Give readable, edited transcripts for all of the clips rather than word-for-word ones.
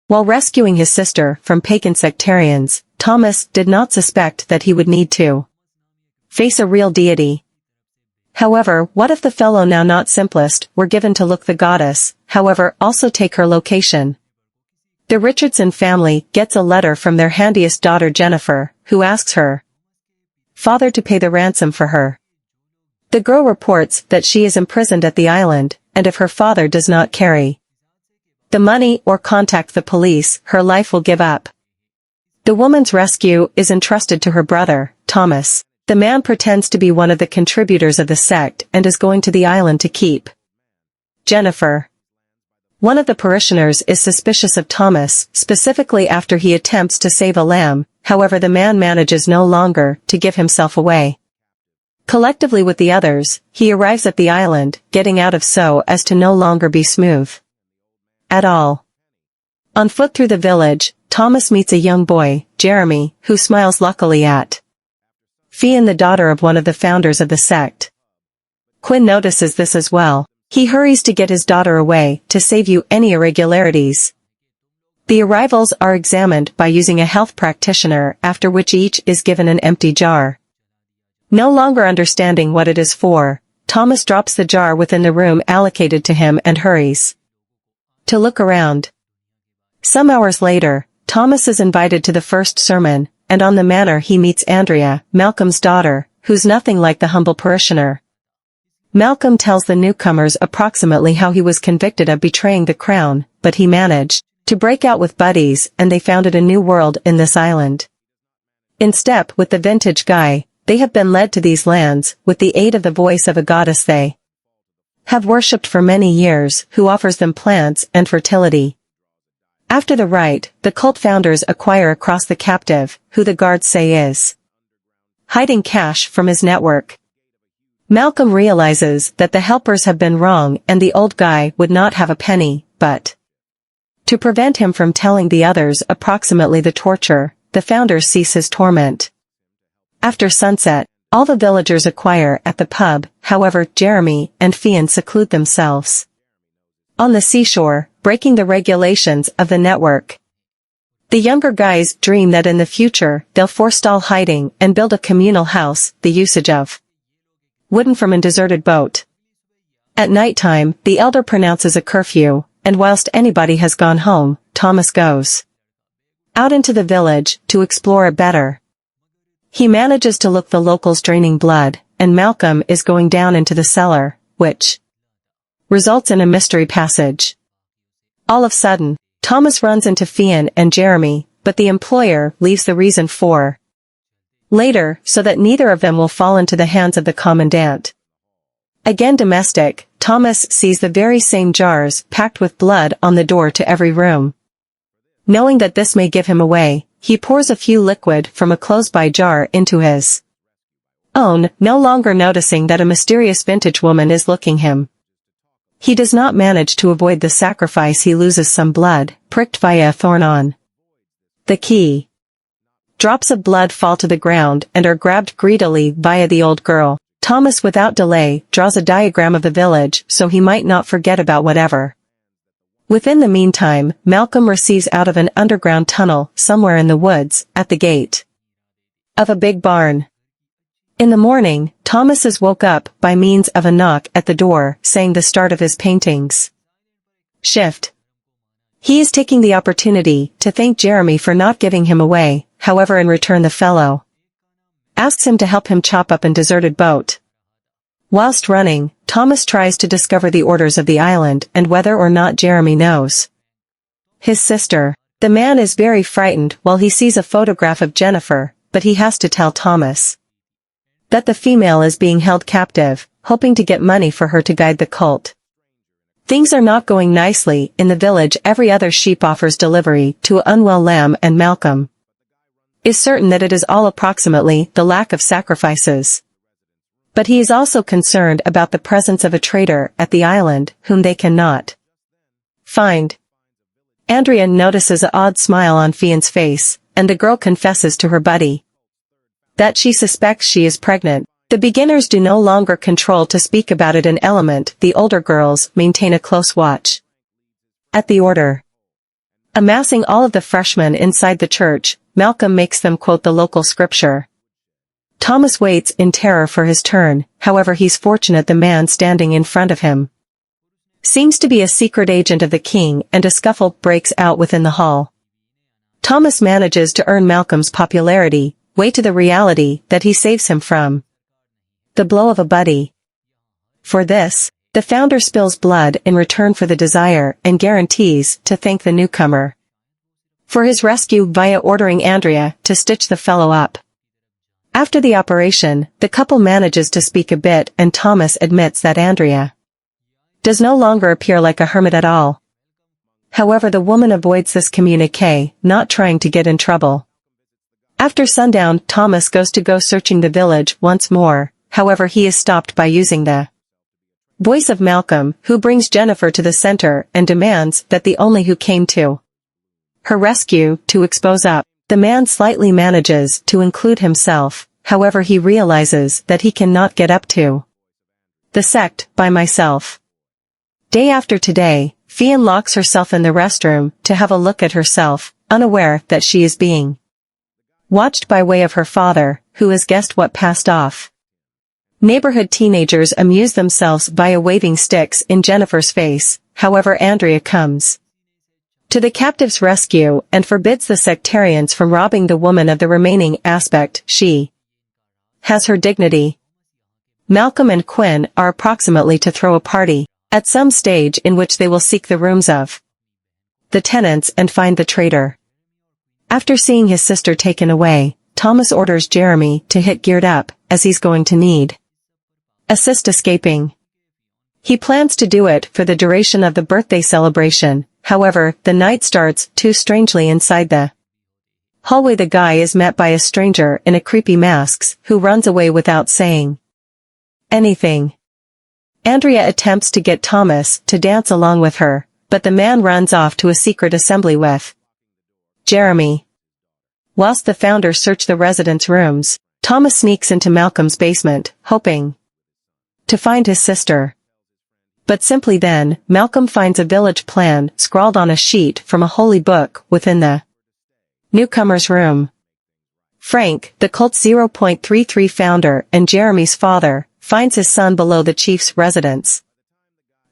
While rescuing his sister from pagan sectarians, Thomas did not suspect that he would need to face a real deity. However, what if the fellow now not simplest were given to look the goddess, however, also take her location? The Richardson family gets a letter from their handiest daughter Jennifer, who asks her father to pay the ransom for her. The girl reports that she is imprisoned at the island, and if her father does not carry the money or contact the police, her life will give up. The woman's rescue is entrusted to her brother, Thomas. The man pretends to be one of the contributors of the sect and is going to the island to keep Jennifer. One of the parishioners is suspicious of Thomas, specifically after he attempts to save a lamb, however the man manages no longer to give himself away. Collectively with the others, he arrives at the island, getting out of so as to no longer be smooth at all. On foot through the village, Thomas meets a young boy, Jeremy, who smiles luckily at Fionn, the daughter of one of the founders of the sect. Quinn notices this as well. He hurries to get his daughter away to save you any irregularities. The arrivals are examined by using a health practitioner, after which each is given an empty jar. No longer understanding what it is for, Thomas drops the jar within the room allocated to him and hurries to look around. Some hours later, Thomas is invited to the first sermon, and on the manor he meets Andrea, Malcolm's daughter, who's nothing like the humble parishioner. Malcolm tells the newcomers approximately how he was convicted of betraying the crown, but he managed to break out with buddies and they founded a new world in this island. In step with the vintage guy, they have been led to these lands, with the aid of the voice of a goddess they have worshipped for many years, who offers them plants and fertility. After the rite, the cult founders acquire across the captive, who the guards say is hiding cash from his network. Malcolm realizes that the helpers have been wrong and the old guy would not have a penny, but to prevent him from telling the others approximately the torture, the founders cease his torment. After sunset, all the villagers acquire at the pub, however, Jeremy and Fionn seclude themselves on the seashore, breaking the regulations of the network. The younger guys dream that in the future they'll forestall hiding and build a communal house, the usage of wooden from a deserted boat. At nighttime, the elder pronounces a curfew, and whilst anybody has gone home, Thomas goes out into the village to explore it better. He manages to look the locals draining blood, and Malcolm is going down into the cellar, which results in a mystery passage. All of a sudden, Thomas runs into Fionn and Jeremy, but the employer leaves the reason for later so that neither of them will fall into the hands of the commandant. Again domestic, Thomas sees the very same jars packed with blood on the door to every room. Knowing that this may give him away, he pours a few liquid from a close-by jar into his own, no longer noticing that a mysterious vintage woman is looking him. He does not manage to avoid the sacrifice. He loses some blood, pricked via a thorn on the key. Drops of blood fall to the ground and are grabbed greedily via the old girl. Thomas without delay draws a diagram of the village so he might not forget about whatever. Within the meantime, Malcolm receives out of an underground tunnel somewhere in the woods, at the gate of a big barn. In the morning, Thomas is woke up by means of a knock at the door, saying the start of his paintings shift. He is taking the opportunity to thank Jeremy for not giving him away, however in return the fellow asks him to help him chop up a deserted boat. Whilst running, Thomas tries to discover the orders of the island and whether or not Jeremy knows his sister. The man is very frightened while he sees a photograph of Jennifer, but he has to tell Thomas that the female is being held captive, hoping to get money for her to guide the cult. Things are not going nicely in the village. Every other sheep offers delivery to an unwell lamb, and Malcolm is certain that it is all approximately the lack of sacrifices. But he is also concerned about the presence of a traitor at the island, whom they cannot find. Andrea notices an odd smile on Fionn's face, and the girl confesses to her buddy that she suspects she is pregnant. The beginners do no longer control to speak about it in element. The older girls maintain a close watch at the order Amassing all of the freshmen inside the church, Malcolm makes them quote the local scripture. Thomas waits in terror for his turn, however he's fortunate the man standing in front of him seems to be a secret agent of the king, and a scuffle breaks out within the hall. Thomas manages to earn Malcolm's popularity, way to the reality that he saves him from the blow of a buddy. For this, the founder spills blood in return for the desire and guarantees to thank the newcomer for his rescue via ordering Andrea to stitch the fellow up. After the operation, the couple manages to speak a bit, and Thomas admits that Andrea does no longer appear like a hermit at all. However, the woman avoids this communique, not trying to get in trouble. After sundown, Thomas goes searching the village once more, however he is stopped by using the voice of Malcolm, who brings Jennifer to the center and demands that the only who came to her rescue to expose up. The man slightly manages to include himself, however he realizes that he cannot get up to the sect by myself. Day after today, Fionn locks herself in the restroom to have a look at herself, unaware that she is being watched by way of her father, who has guessed what passed off. Neighborhood teenagers amuse themselves via waving sticks in Jennifer's face, however Andrea comes to the captive's rescue and forbids the sectarians from robbing the woman of the remaining aspect she has, her dignity. Malcolm and Quinn are approximately to throw a party at some stage in which they will seek the rooms of the tenants and find the traitor. After seeing his sister taken away, Thomas orders Jeremy to hit geared up, as he's going to need assist escaping. He plans to do it for the duration of the birthday celebration, however, the night starts too strangely inside the hallway. The guy is met by a stranger in a creepy mask, who runs away without saying anything. Andrea attempts to get Thomas to dance along with her, but the man runs off to a secret assembly with Jeremy. Whilst the founders search the residents' rooms, Thomas sneaks into Malcolm's basement, hoping to find his sister. But simply then, Malcolm finds a village plan scrawled on a sheet from a holy book within the newcomer's room. Frank, the cult 0.33 founder and Jeremy's father, finds his son below the chief's residence.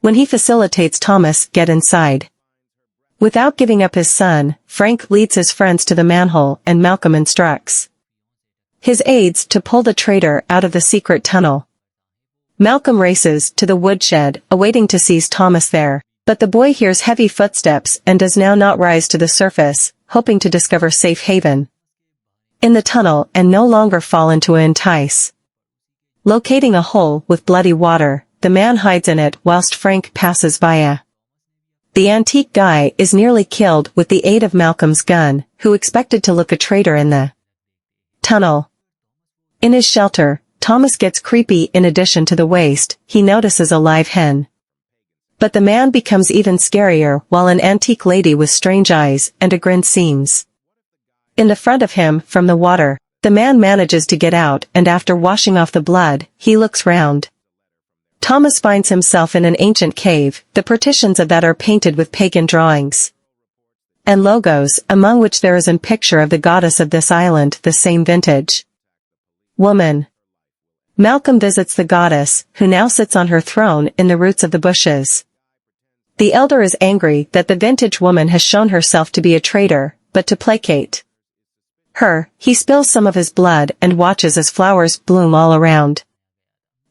When he facilitates Thomas get inside without giving up his son, Frank leads his friends to the manhole, and Malcolm instructs his aides to pull the traitor out of the secret tunnel. Malcolm races to the woodshed, awaiting to seize Thomas there, but the boy hears heavy footsteps and does now not rise to the surface, hoping to discover safe haven in the tunnel and no longer fall into an entice. Locating a hole with bloody water, the man hides in it whilst Frank passes via. The antique guy is nearly killed with the aid of Malcolm's gun, who expected to look a traitor in the tunnel. In his shelter, Thomas gets creepy. In addition to the waste, he notices a live hen. But the man becomes even scarier while an antique lady with strange eyes and a grin seems in the front of him from the water. The man manages to get out, and after washing off the blood, he looks round. Thomas finds himself in an ancient cave, the partitions of that are painted with pagan drawings and logos, among which there is a picture of the goddess of this island, the same vintage woman. Malcolm visits the goddess, who now sits on her throne in the roots of the bushes. The elder is angry that the vintage woman has shown herself to be a traitor, but to placate her, he spills some of his blood and watches as flowers bloom all around.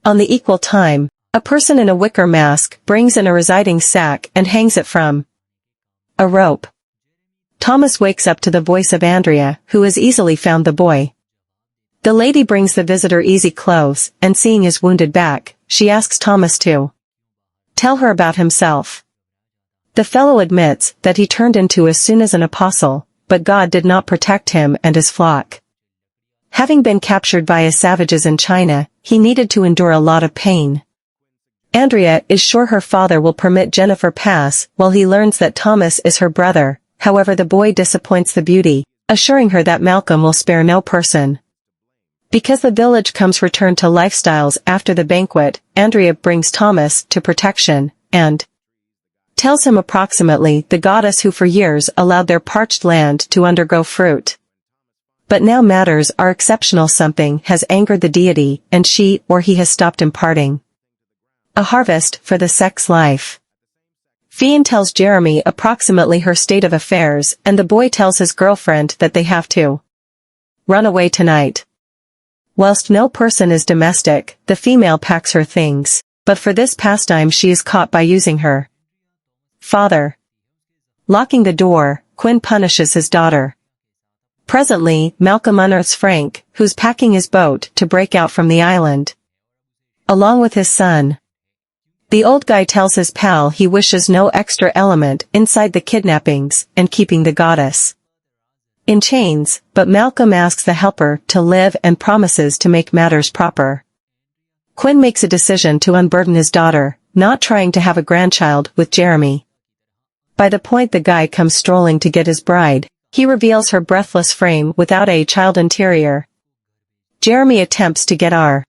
On the equal time, a person in a wicker mask brings in a residing sack and hangs it from a rope. Thomas wakes up to the voice of Andrea, who has easily found the boy. The lady brings the visitor easy clothes, and seeing his wounded back, she asks Thomas to tell her about himself. The fellow admits that he turned into as soon as an apostle, but God did not protect him and his flock. Having been captured by his savages in China, he needed to endure a lot of pain. Andrea is sure her father will permit Jennifer pass while he learns that Thomas is her brother. However, the boy disappoints the beauty, assuring her that Malcolm will spare no person. Because the village comes return to lifestyles after the banquet, Andrea brings Thomas to protection, and tells him approximately the goddess who for years allowed their parched land to undergo fruit. But now matters are exceptional. Something has angered the deity, and she or he has stopped imparting a harvest for the sex life. Fionn tells Jeremy approximately her state of affairs, and the boy tells his girlfriend that they have to run away tonight. Whilst no person is domestic, the female packs her things, but for this pastime she is caught by using her father. Locking the door, Quinn punishes his daughter. Presently, Malcolm unearths Frank, who's packing his boat to break out from the island, along with his son. The old guy tells his pal he wishes no extra element inside the kidnappings and keeping the goddess in chains, but Malcolm asks the helper to live and promises to make matters proper. Quinn makes a decision to unburden his daughter, not trying to have a grandchild with Jeremy. By the point the guy comes strolling to get his bride, he reveals her breathless frame without a child interior. Jeremy attempts to get R.